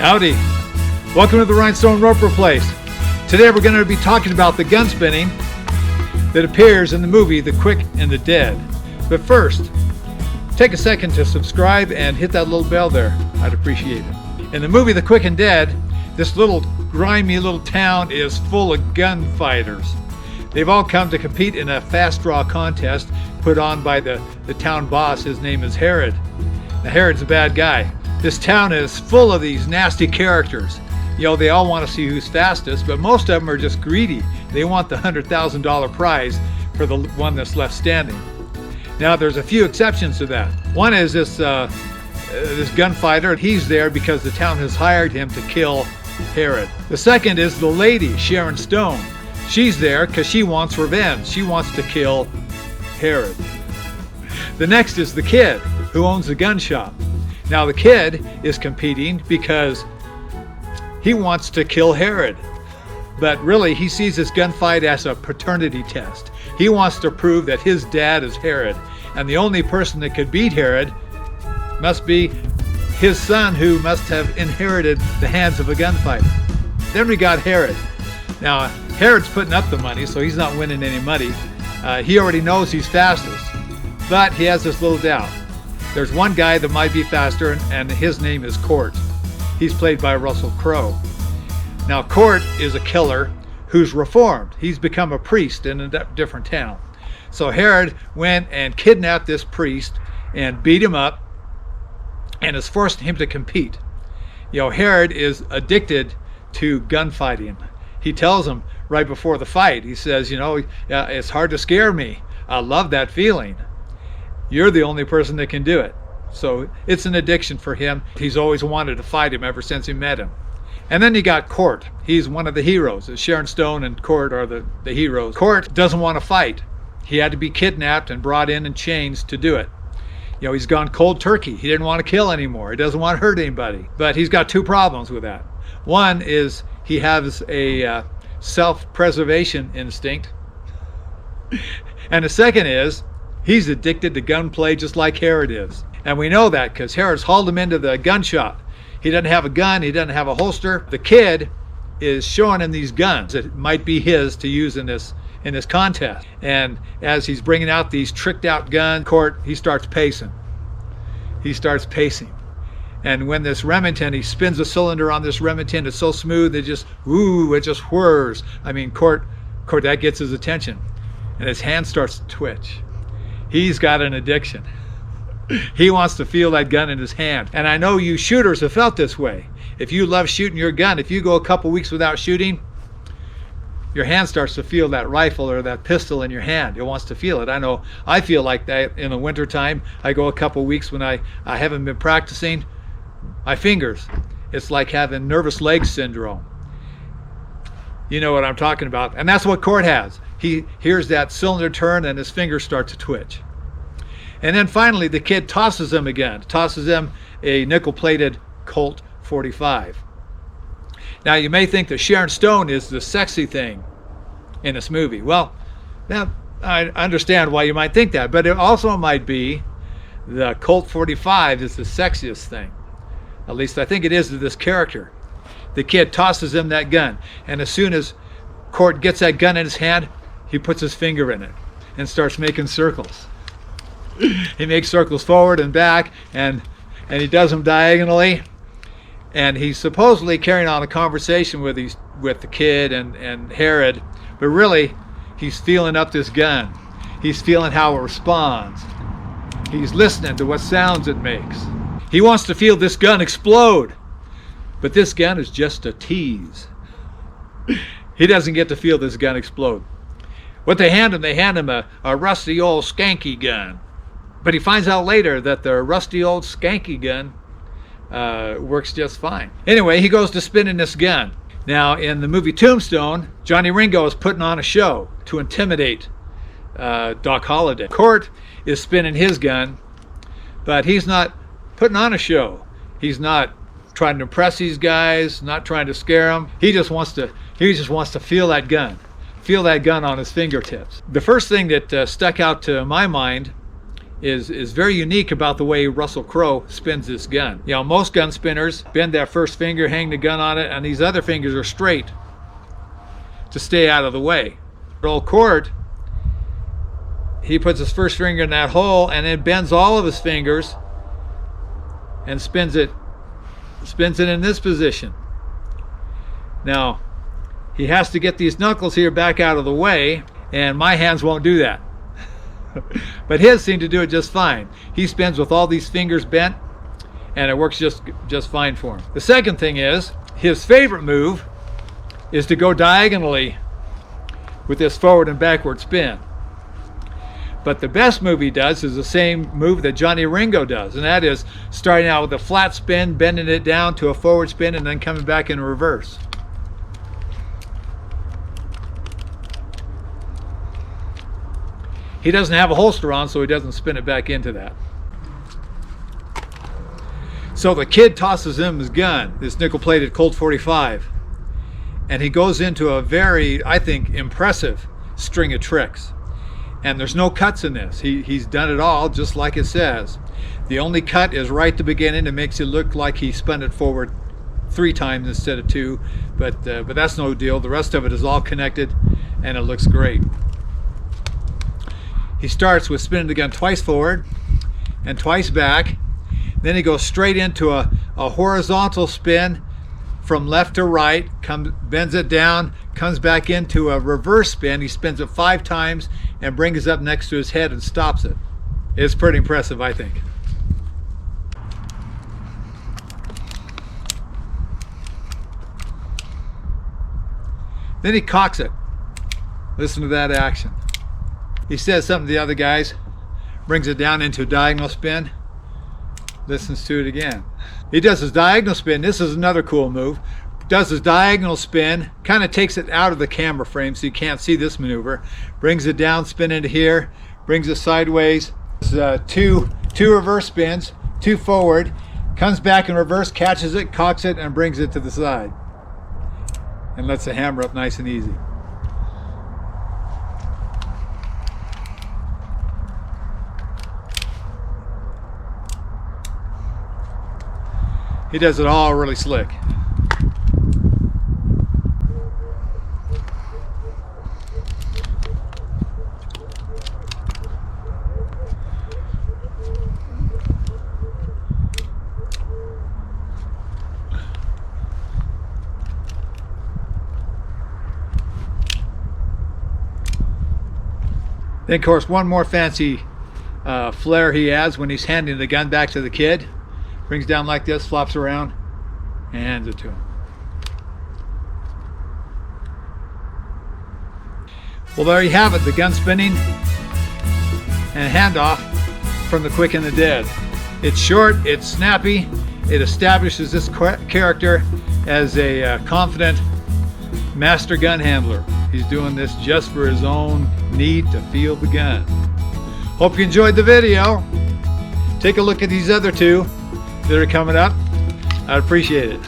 Howdy. Welcome to the Rhinestone Roper Place. Today we're going to be talking about the gun spinning that appears in the movie The Quick and the Dead. But first, take a second to subscribe and hit that little bell there. I'd appreciate it. In the movie The Quick and Dead, this little grimy little town is full of gunfighters. They've all come to compete in a fast draw contest put on by the town boss. His name is Herod. Now, Herod's a bad guy. This town is full of these nasty characters. You know, they all want to see who's fastest, but most of them are just greedy. They want the $100,000 prize for the one that's left standing. Now, there's a few exceptions to that. One is this gunfighter. He's there because the town has hired him to kill Herod. The second is the lady, Sharon Stone. She's there because she wants revenge. She wants to kill Herod. The next is the kid who owns the gun shop. Now, the kid is competing because he wants to kill Herod. But really, he sees this gunfight as a paternity test. He wants to prove that his dad is Herod. And the only person that could beat Herod must be his son, who must have inherited the hands of a gunfighter. Then we got Herod. Now, Herod's putting up the money, so he's not winning any money. He already knows he's fastest, but he has this little doubt. There's one guy that might be faster, and his name is Court. He's played by Russel Crowe. Now, Court is a killer who's reformed. He's become a priest in a different town. So Herod went and kidnapped this priest and beat him up and has forced him to compete. You know, Herod is addicted to gunfighting. He tells him right before the fight, he says, you know, it's hard to scare me. I love that feeling. You're the only person that can do it. So it's an addiction for him. He's always wanted to fight him ever since he met him. And then you got Court. He's one of the heroes. Sharon Stone and Court are the heroes. Court doesn't want to fight. He had to be kidnapped and brought in chains to do it. You know, he's gone cold turkey. He didn't want to kill anymore. He doesn't want to hurt anybody. But he's got two problems with that. One is he has a self-preservation instinct. And the second is he's addicted to gunplay just like Herod is. And we know that because Herod's hauled him into the gun shop. He doesn't have a gun. He doesn't have a holster. The kid is showing him these guns that might be his to use in this contest. And as he's bringing out these tricked out guns, Court, he starts pacing. He starts pacing. And when this Remington, he spins a cylinder on this Remington, it's so smooth, it just whirs. I mean, Court, that gets his attention. And his hand starts to twitch. He's got an addiction. He wants to feel that gun in his hand. And I know you shooters have felt this way. If you love shooting your gun, if you go a couple weeks without shooting, your hand starts to feel that rifle or that pistol in your hand. It wants to feel it. I know I feel like that in the wintertime. I go a couple weeks when I haven't been practicing. My fingers, it's like having nervous leg syndrome. You know what I'm talking about. And that's what Court has. He hears that cylinder turn and his fingers start to twitch. And then finally the kid tosses him again. Tosses him a nickel-plated Colt 45. Now, you may think that Sharon Stone is the sexy thing in this movie. Well, now I understand why you might think that, but it also might be the Colt 45 is the sexiest thing. At least I think it is to this character. The kid tosses him that gun, and as soon as Court gets that gun in his hand, he puts his finger in it and starts making circles. He makes circles forward and back, and he does them diagonally. And he's supposedly carrying on a conversation with the kid and Herod, but really he's feeling up this gun. He's feeling how it responds. He's listening to what sounds it makes. He wants to feel this gun explode, but this gun is just a tease. He doesn't get to feel this gun explode. What they hand him a rusty old skanky gun. But he finds out later that the rusty old skanky gun works just fine. Anyway, he goes to spinning this gun. Now, in the movie Tombstone, Johnny Ringo is putting on a show to intimidate Doc Holliday. Court is spinning his gun, but he's not putting on a show. He's not trying to impress these guys, not trying to scare them. He just wants to feel that gun on his fingertips. The first thing that stuck out to my mind is very unique about the way Russel Crowe spins this gun. You know, most gun spinners bend that first finger, hang the gun on it, and these other fingers are straight to stay out of the way. Old Cord, he puts his first finger in that hole and then bends all of his fingers and spins it in this position. Now, he has to get these knuckles here back out of the way, and my hands won't do that. But his seem to do it just fine. He spins with all these fingers bent, and it works just fine for him. The second thing is, his favorite move is to go diagonally with this forward and backward spin. But the best move he does is the same move that Johnny Ringo does, and that is starting out with a flat spin, bending it down to a forward spin, and then coming back in reverse. He doesn't have a holster on, so he doesn't spin it back into that. So the kid tosses him his gun, this nickel-plated Colt 45, and he goes into a very, I think, impressive string of tricks. And there's no cuts in this. He's done it all just like it says. The only cut is right at the beginning. It makes it look like he spun it forward 3 times instead of 2, but that's no deal. The rest of it is all connected, and it looks great. He starts with spinning the gun twice forward and twice back. Then he goes straight into a horizontal spin from left to right, bends it down, comes back into a reverse spin. He spins it 5 times and brings it up next to his head and stops it. It's pretty impressive, I think. Then he cocks it. Listen to that action. He says something to the other guys, brings it down into a diagonal spin, listens to it again. He does his diagonal spin. This is another cool move. Does his diagonal spin, kind of takes it out of the camera frame so you can't see this maneuver. Brings it down, spin into here, brings it sideways. Two reverse spins, 2 forward, comes back in reverse, catches it, cocks it, and brings it to the side. And lets the hammer up nice and easy. He does it all really slick. Then, of course, one more fancy flair he has when he's handing the gun back to the kid. Brings down like this, flops around, and hands it to him. Well, there you have it, the gun spinning and handoff from the quick and the dead. It's short, it's snappy, it establishes this character as a confident master gun handler. He's doing this just for his own need to feel the gun. Hope you enjoyed the video. Take a look at these other 2 that are coming up. I'd appreciate it.